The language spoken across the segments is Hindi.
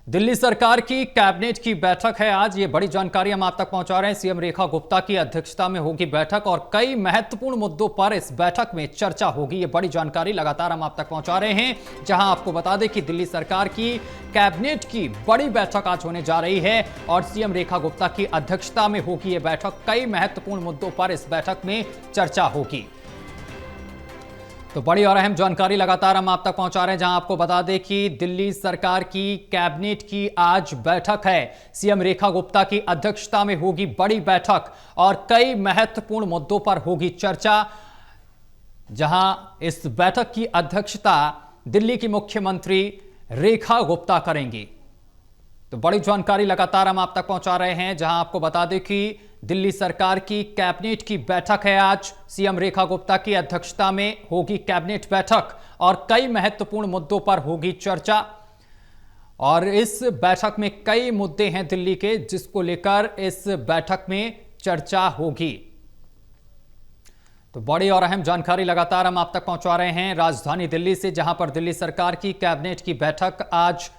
दिल्ली सरकार की कैबिनेट की बैठक है आज। ये बड़ी जानकारी हम आप तक पहुंचा रहे हैं। सीएम रेखा गुप्ता की अध्यक्षता में होगी बैठक और कई महत्वपूर्ण मुद्दों पर इस बैठक में चर्चा होगी। ये बड़ी जानकारी लगातार हम आप तक पहुंचा रहे हैं, जहां आपको बता दें कि दिल्ली सरकार की कैबिनेट की बड़ी बैठक आज होने जा रही है और सीएम रेखा गुप्ता की अध्यक्षता में होगी ये बैठक। कई महत्वपूर्ण मुद्दों पर इस बैठक में चर्चा होगी। तो बड़ी और अहम जानकारी लगातार हम आप तक पहुंचा रहे हैं, जहां आपको बता दें कि दिल्ली सरकार की कैबिनेट की आज बैठक है। सीएम रेखा गुप्ता की अध्यक्षता में होगी बड़ी बैठक और कई महत्वपूर्ण मुद्दों पर होगी चर्चा, जहां इस बैठक की अध्यक्षता दिल्ली की मुख्यमंत्री रेखा गुप्ता करेंगी। तो बड़ी जानकारी लगातार हम आप तक पहुंचा रहे हैं, जहां आपको बता दें कि दिल्ली सरकार की कैबिनेट की बैठक है आज। सीएम रेखा गुप्ता की अध्यक्षता में होगी कैबिनेट बैठक और कई महत्वपूर्ण मुद्दों पर होगी चर्चा। और इस बैठक में कई मुद्दे हैं दिल्ली के, जिसको लेकर इस बैठक में चर्चा होगी। तो बड़ी और अहम जानकारी लगातार हम आप तक पहुंचा रहे हैं राजधानी दिल्ली से, जहां पर दिल्ली सरकार की कैबिनेट की बैठक आज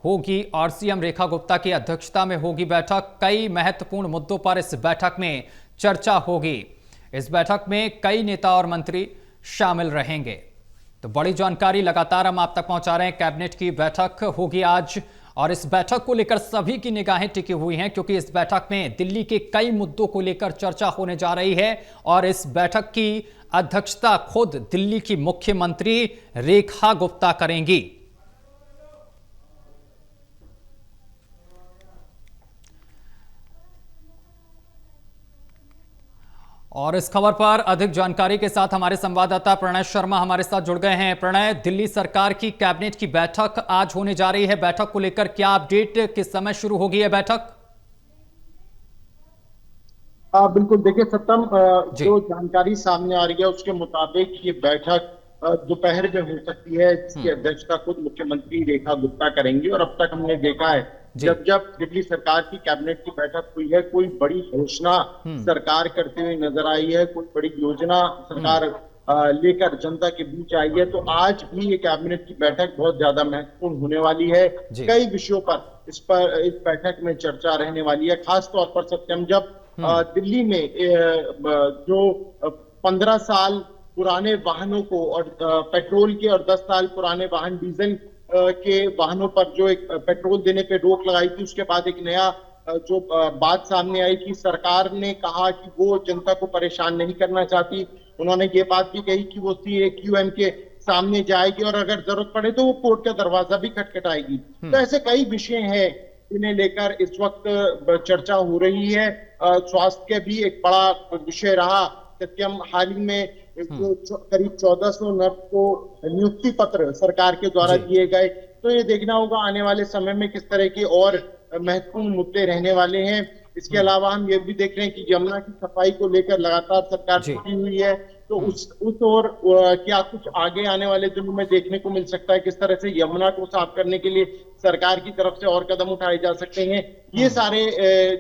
होगी और सीएम रेखा गुप्ता की अध्यक्षता में होगी बैठक। कई महत्वपूर्ण मुद्दों पर इस बैठक में चर्चा होगी। इस बैठक में कई नेता और मंत्री शामिल रहेंगे। तो बड़ी जानकारी लगातार हम आप तक पहुंचा रहे हैं। कैबिनेट की बैठक होगी आज और इस बैठक को लेकर सभी की निगाहें टिकी हुई हैं, क्योंकि इस बैठक में दिल्ली के कई मुद्दों को लेकर चर्चा होने जा रही है और इस बैठक की अध्यक्षता खुद दिल्ली की मुख्यमंत्री रेखा गुप्ता करेंगी। और इस खबर पर अधिक जानकारी के साथ हमारे संवाददाता प्रणय शर्मा हमारे साथ जुड़ गए हैं। प्रणय, दिल्ली सरकार की कैबिनेट की बैठक आज होने जा रही है। बैठक को लेकर क्या अपडेट, किस समय शुरू होगी यह बैठक? बिल्कुल, देखिए सत्यम, जो जानकारी सामने आ रही है उसके मुताबिक ये बैठक दोपहर में हो सकती है, जिसकी अध्यक्षता खुद मुख्यमंत्री रेखा गुप्ता करेंगी। और अब तक हमने देखा है जब जब दिल्ली सरकार की कैबिनेट की बैठक हुई है, कोई बड़ी घोषणा सरकार करते हुए नजर आई है, कोई बड़ी योजना सरकार लेकर जनता के बीच आई है, तो आज भी ये कैबिनेट की बैठक बहुत ज्यादा महत्वपूर्ण होने वाली है। कई विषयों पर इस बैठक में चर्चा रहने वाली है। खास तौर पर सत्यम, जब दिल्ली में जो 15 साल पुराने वाहनों को और पेट्रोल के और 10 साल पुराने वाहन डीजल के वाहनों पर जो एक पेट्रोल देने पे रोक लगाई थी, उसके बाद एक नया जो बात सामने आई कि सरकार ने कहा कि वो जनता को परेशान नहीं करना चाहती। उन्होंने ये बात भी कही कि वो CAQM के सामने जाएगी और अगर जरूरत पड़े तो वो कोर्ट का दरवाजा भी खटखटाएगी। तो ऐसे कई विषय हैं इन्हें लेकर इस वक्त चर्चा हो रही है। स्वास्थ्य भी एक बड़ा विषय रहा। सत्यम, हाल ही में करीब 1400 नर्स को नियुक्ति पत्र सरकार के द्वारा दिए गए। तो ये देखना होगा आने वाले समय में किस तरह के और महत्वपूर्ण मुद्दे रहने वाले हैं। इसके अलावा हम ये भी देख रहे हैं कि यमुना की सफाई को लेकर लगातार सरकार जुटी हुई है। तो उस और क्या कुछ आगे आने वाले दिनों में देखने को मिल सकता है, किस तरह से यमुना को साफ करने के लिए सरकार की तरफ से और कदम उठाए जा सकते हैं। ये सारे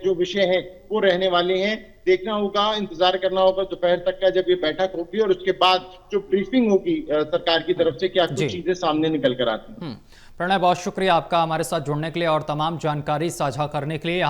जो विषय हैं वो रहने वाले हैं। देखना होगा, इंतजार करना होगा दोपहर तक का, जब ये बैठक होगी और उसके बाद जो ब्रीफिंग होगी सरकार की तरफ से, क्या कुछ चीजें सामने निकल कर आती हैं। प्रणय, बहुत शुक्रिया आपका हमारे साथ जुड़ने के लिए और तमाम जानकारी साझा करने के लिए।